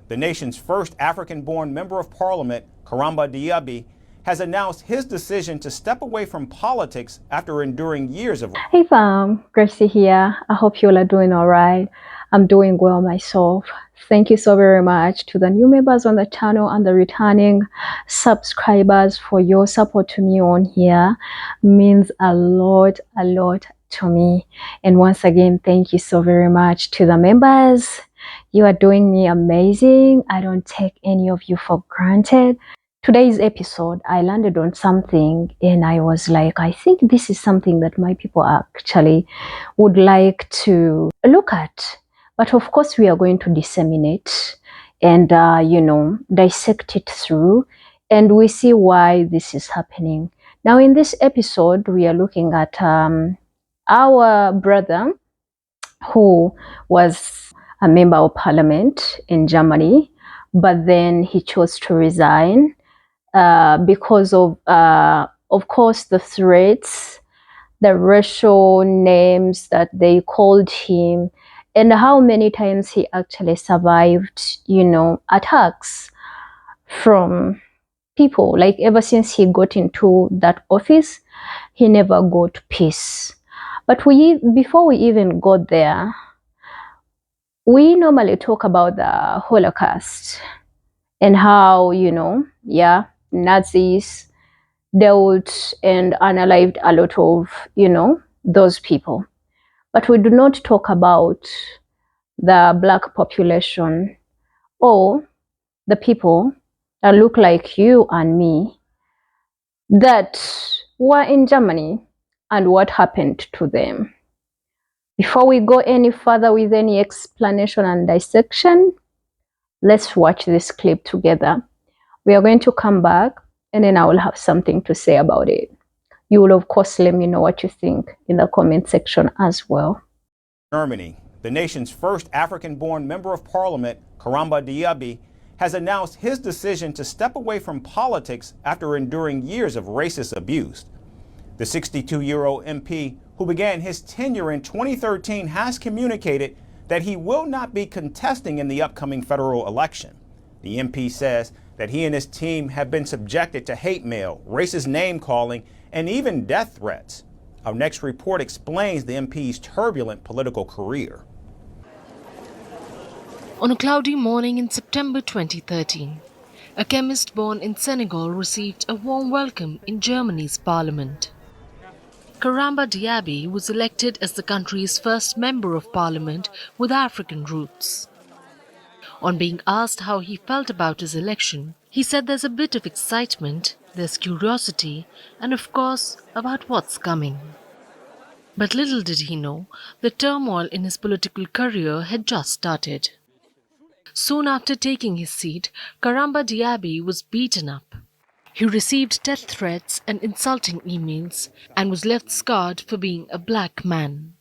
the nation's first African-born member of parliament, Karamba Diabi, has announced his decision to step away from politics after enduring years of... Hey fam, Gracie here. I hope you all are doing all right. I'm doing well myself. Thank you so very much to the new members on the channel and the returning subscribers for your support to me on here. Means a lot to me. And once again, thank you so very much to the members. You are doing me amazing. I don't take any of you for granted. Today's episode, I landed on something and I was like, I think this is something that my people actually would like to look at. But of course, we are going to disseminate and, dissect it through, and we see why this is happening. Now, in this episode, we are looking at our brother who was a member of parliament in Germany, but then he chose to resign because of course, the threats, the racial names that they called him, and how many times he actually survived, attacks from people. Like ever since he got into that office, he never got peace. But before we even got there, we normally talk about the Holocaust and how, Nazis dealt and unalived a lot of, those people. But we do not talk about the Black population or the people that look like you and me that were in Germany and what happened to them. Before we go any further with any explanation and dissection, let's watch this clip together. We are going to come back and then I will have something to say about it. You will, of course, let me know what you think in the comment section as well. Germany, the nation's first African-born member of parliament, Karamba Diabi, has announced his decision to step away from politics after enduring years of racist abuse. The 62-year-old MP, who began his tenure in 2013, has communicated that he will not be contesting in the upcoming federal election. The MP says that he and his team have been subjected to hate mail, racist name-calling, and even death threats. Our next report explains the MP's turbulent political career. On a cloudy morning in September 2013, a chemist born in Senegal received a warm welcome in Germany's parliament. Karamba Diabi was elected as the country's first member of parliament with African roots. On being asked how he felt about his election, he said there's a bit of excitement, there's curiosity, and of course, about what's coming. But little did he know, the turmoil in his political career had just started. Soon after taking his seat, Karamba Diabi was beaten up. He received death threats and insulting emails and was left scarred for being a black man.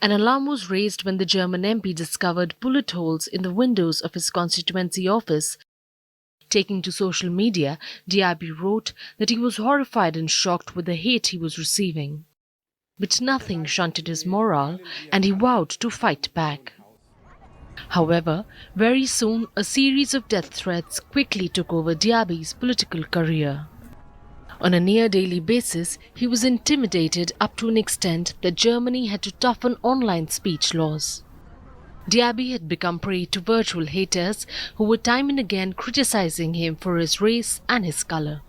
An alarm was raised when the German MP discovered bullet holes in the windows of his constituency office. Taking to social media, Diabi wrote that he was horrified and shocked with the hate he was receiving. But nothing shunted his morale, and he vowed to fight back. However, very soon a series of death threats quickly took over Diabi's political career. On a near-daily basis, he was intimidated up to an extent that Germany had to toughen online speech laws. Diabi had become prey to virtual haters who were time and again criticizing him for his race and his color.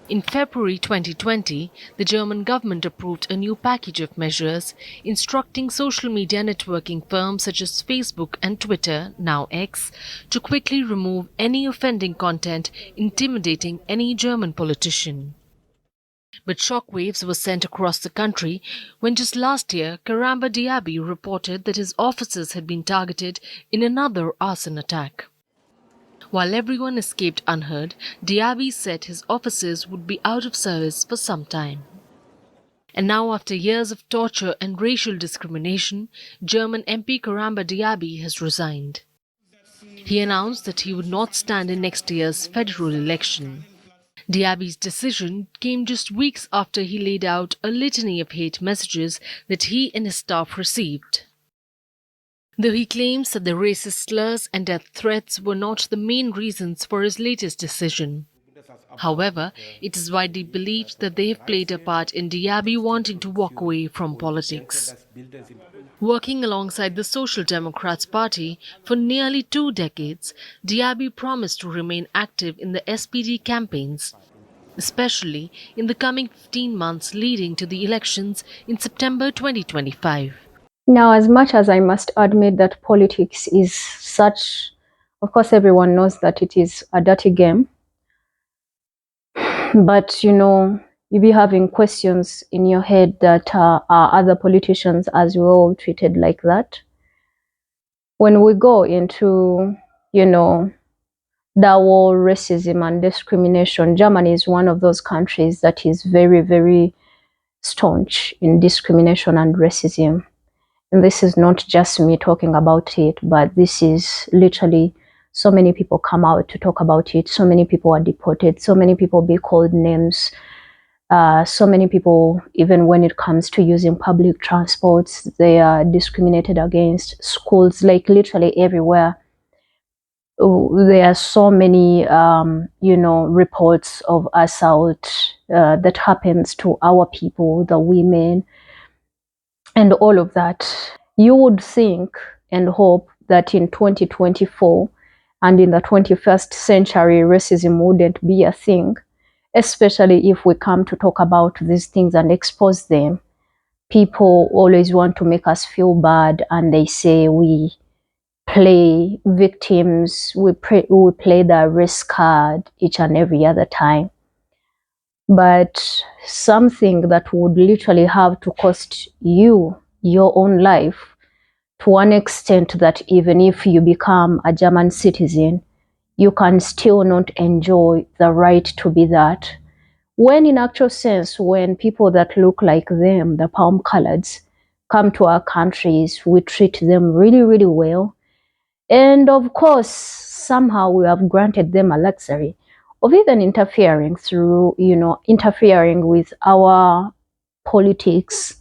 In February 2020, the German government approved a new package of measures instructing social media networking firms such as Facebook and Twitter, now X, to quickly remove any offending content intimidating any German politician. But shockwaves were sent across the country when just last year Karamba Diabi reported that his offices had been targeted in another arson attack. While everyone escaped unhurt, Diabi said his offices would be out of service for some time. And now, after years of torture and racial discrimination, German MP Karamba Diabi has resigned. He announced that he would not stand in next year's federal election. Diabi's decision came just weeks after he laid out a litany of hate messages that he and his staff received. Though he claims that the racist slurs and death threats were not the main reasons for his latest decision. However, it is widely believed that they have played a part in Diabi wanting to walk away from politics. Working alongside the Social Democrats Party for nearly 2 decades, Diabi promised to remain active in the SPD campaigns, especially in the coming 15 months leading to the elections in September 2025. Now, as much as I must admit that politics is such, of course, everyone knows that it is a dirty game. But, you be having questions in your head that are other politicians as well treated like that? When we go into, that whole racism and discrimination, Germany is one of those countries that is very, very staunch in discrimination and racism. And this is not just me talking about it, but this is literally so many people come out to talk about it. So many people are deported. So many people be called names. So many people, even when it comes to using public transports, they are discriminated against. Schools, like literally everywhere. There are so many, reports of assault that happens to our people, the women, and all of that. You would think and hope that in 2024 and in the 21st century, racism wouldn't be a thing, especially if we come to talk about these things and expose them. People always want to make us feel bad, and they say we play victims, we play the risk card each and every other time. But something that would literally have to cost you your own life, to an extent that even if you become a German citizen, you can still not enjoy the right to be that. When in actual sense, when people that look like them, the palm coloreds, come to our countries, we treat them really, really well. And of course, somehow we have granted them a luxury of even interfering with our politics,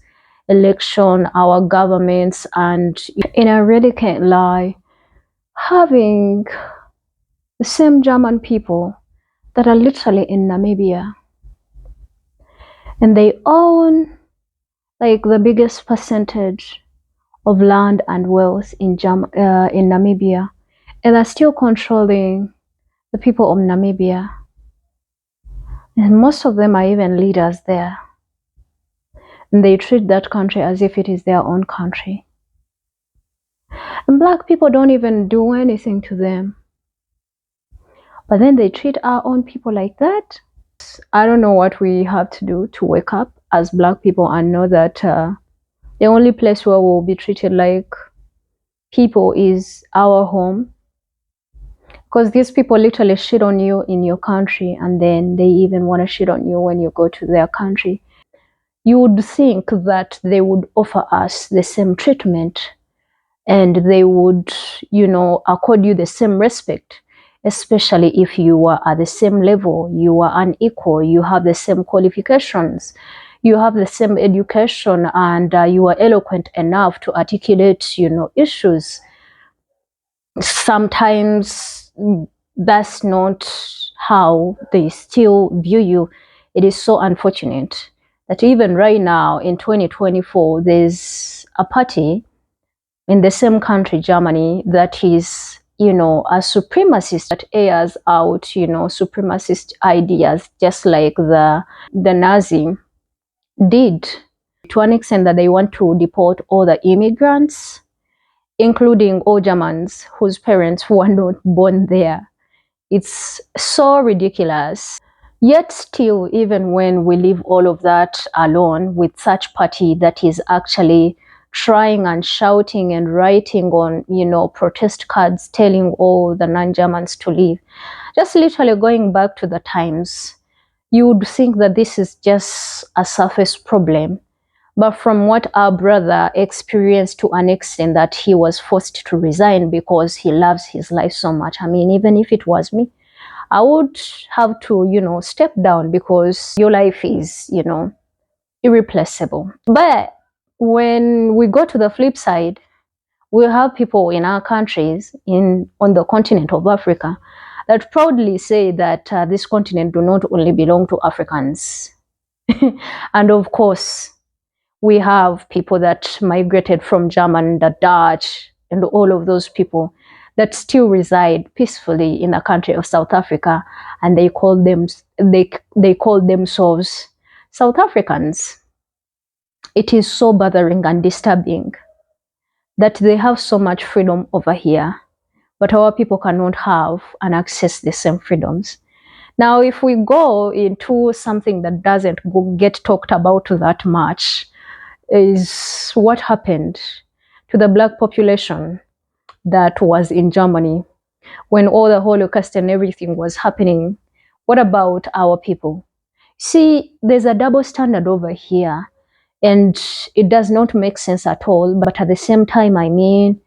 election, our governments, and I really can't lie, having the same German people that are literally in Namibia, and they own like the biggest percentage of land and wealth in Namibia, and are still controlling the people of Namibia. And most of them are even leaders there. And they treat that country as if it is their own country. And black people don't even do anything to them. But then they treat our own people like that. I don't know what we have to do to wake up as black people and know that the only place where we'll be treated like people is our home. Because these people literally shit on you in your country, and then they even want to shit on you when you go to their country. You would think that they would offer us the same treatment, and they would, accord you the same respect, especially if you are at the same level, you are unequal, you have the same qualifications, you have the same education, and you are eloquent enough to articulate, issues. Sometimes that's not how they still view you. It is so unfortunate that even right now in 2024, there's a party in the same country, Germany, that is, a supremacist that airs out, supremacist ideas, just like the Nazi did, to an extent that they want to deport all the immigrants, including all Germans whose parents were not born there. It's so ridiculous. Yet still, even when we leave all of that alone with such party that is actually trying and shouting and writing on, protest cards telling all the non-Germans to leave, just literally going back to the times, you would think that this is just a surface problem. But from what our brother experienced, to an extent that he was forced to resign because he loves his life so much. I mean, even if it was me, I would have to, step down, because your life is, irreplaceable. But when we go to the flip side, we have people in our countries on the continent of Africa that proudly say that this continent do not only belong to Africans. And of course, we have people that migrated from Germany, the Dutch, and all of those people that still reside peacefully in the country of South Africa, and they call themselves South Africans. It is so bothering and disturbing that they have so much freedom over here, but our people cannot have and access the same freedoms. Now, if we go into something that doesn't get talked about that much, is what happened to the Black population that was in Germany when all the Holocaust and everything was happening. What about our people? See, there's a double standard over here, and it does not make sense at all. But at the same time, I mean,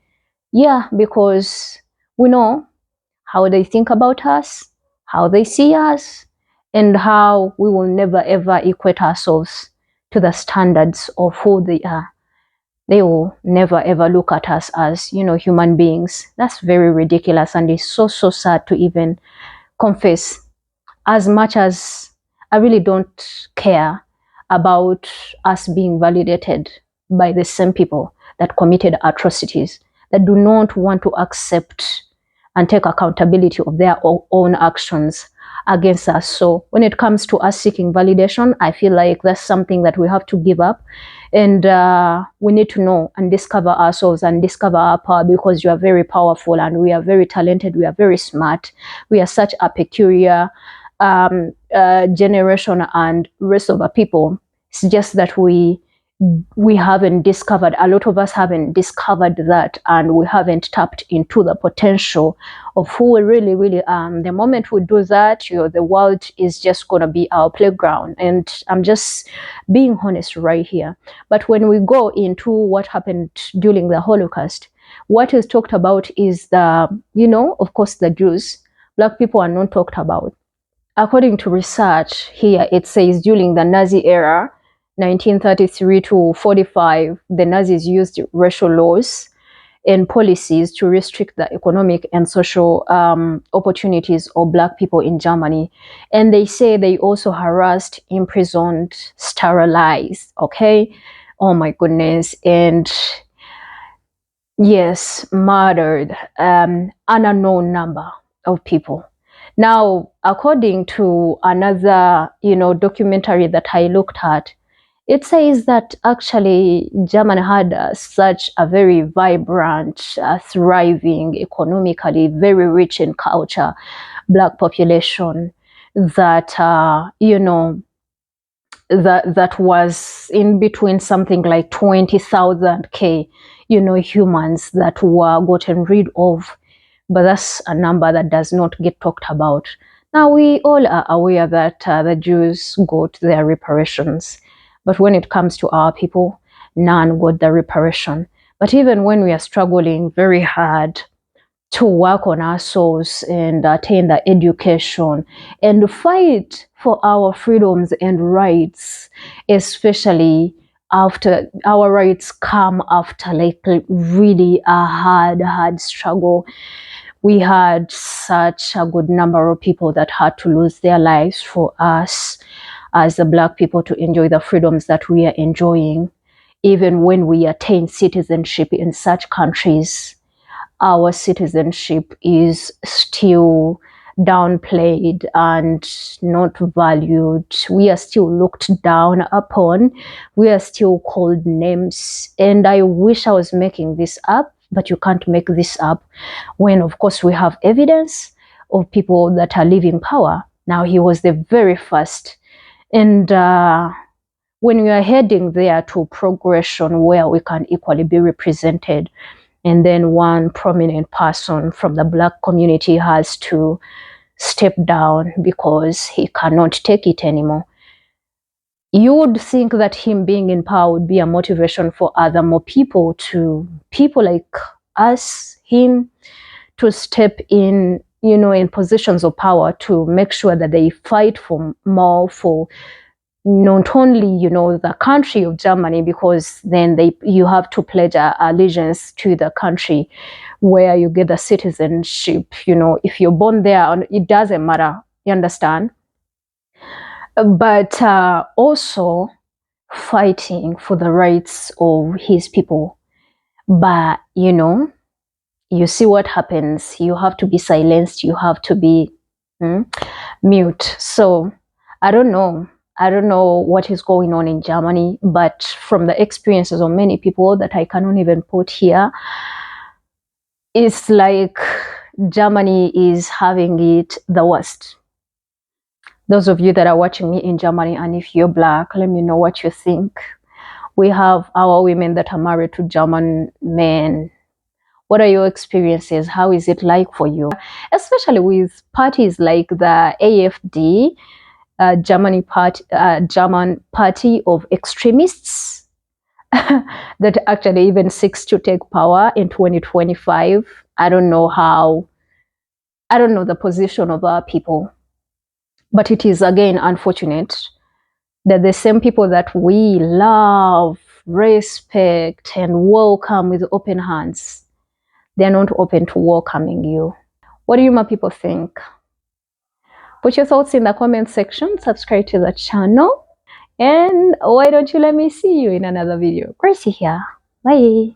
yeah, because we know how they think about us, how they see us, and how we will never ever equate ourselves to the standards of who they are. They will never ever look at us as, human beings. That's very ridiculous, and it's so sad to even confess. As much as I really don't care about us being validated by the same people that committed atrocities, that do not want to accept and take accountability of their own actions against us. So when it comes to us seeking validation, I feel like that's something that we have to give up. And we need to know and discover ourselves and discover our power, because you are very powerful and we are very talented. We are very smart. We are such a peculiar generation and rest of our people. It's just that we haven't discovered, a lot of us haven't discovered that, and we haven't tapped into the potential of who we really are. The moment we do that, the world is just going to be our playground. And I'm just being honest right here. But when we go into what happened during the Holocaust, what is talked about is of course, the Jews. Black people are not talked about. According to research here, it says during the Nazi era, 1933 to 45, the Nazis used racial laws and policies to restrict the economic and social opportunities of Black people in Germany. And they say they also harassed, imprisoned, sterilized, okay? Oh my goodness. And yes, murdered an unknown number of people. Now, according to another, documentary that I looked at, it says that actually Germany had such a very vibrant, thriving, economically very rich in culture, Black population that, that was in between something like 20,000 humans that were gotten rid of. But that's a number that does not get talked about. Now, we all are aware that the Jews got their reparations. But when it comes to our people, none got the reparation. But even when we are struggling very hard to work on our souls and attain the education and fight for our freedoms and rights, especially after our rights come after like really a hard struggle. We had such a good number of people that had to lose their lives for us as the Black people to enjoy the freedoms that we are enjoying. Even when we attain citizenship in such countries, our citizenship is still downplayed and not valued. We are still looked down upon. We are still called names. And I wish I was making this up, but you can't make this up when, of course, we have evidence of people that are leaving power. Now, he was the very first. And when we are heading there to progression where we can equally be represented, and then one prominent person from the Black community has to step down because he cannot take it anymore, you would think that him being in power would be a motivation for more people like us, him, to step in, in positions of power to make sure that they fight for more, for not only, the country of Germany, because then you have to pledge allegiance to the country where you get the citizenship. If you're born there, it doesn't matter. You understand? But also fighting for the rights of his people. But, you see what happens. You have to be silenced. You have to be mute. So I don't know what is going on in Germany, but from the experiences of many people that I cannot even put here, it's like Germany is having it the worst. Those of you that are watching me in Germany, and if you're Black, let me know what you think. We have our women that are married to German men. What are your experiences? How is it like for you? Especially with parties like the AfD, German party of extremists that actually even seeks to take power in 2025. I don't know the position of our people, but it is again unfortunate that the same people that we love, respect, and welcome with open hands, they're not open to welcoming you. What do you, my people, think? Put your thoughts in the comment section, subscribe to the channel, and why don't you let me see you in another video. Gracie here. Bye.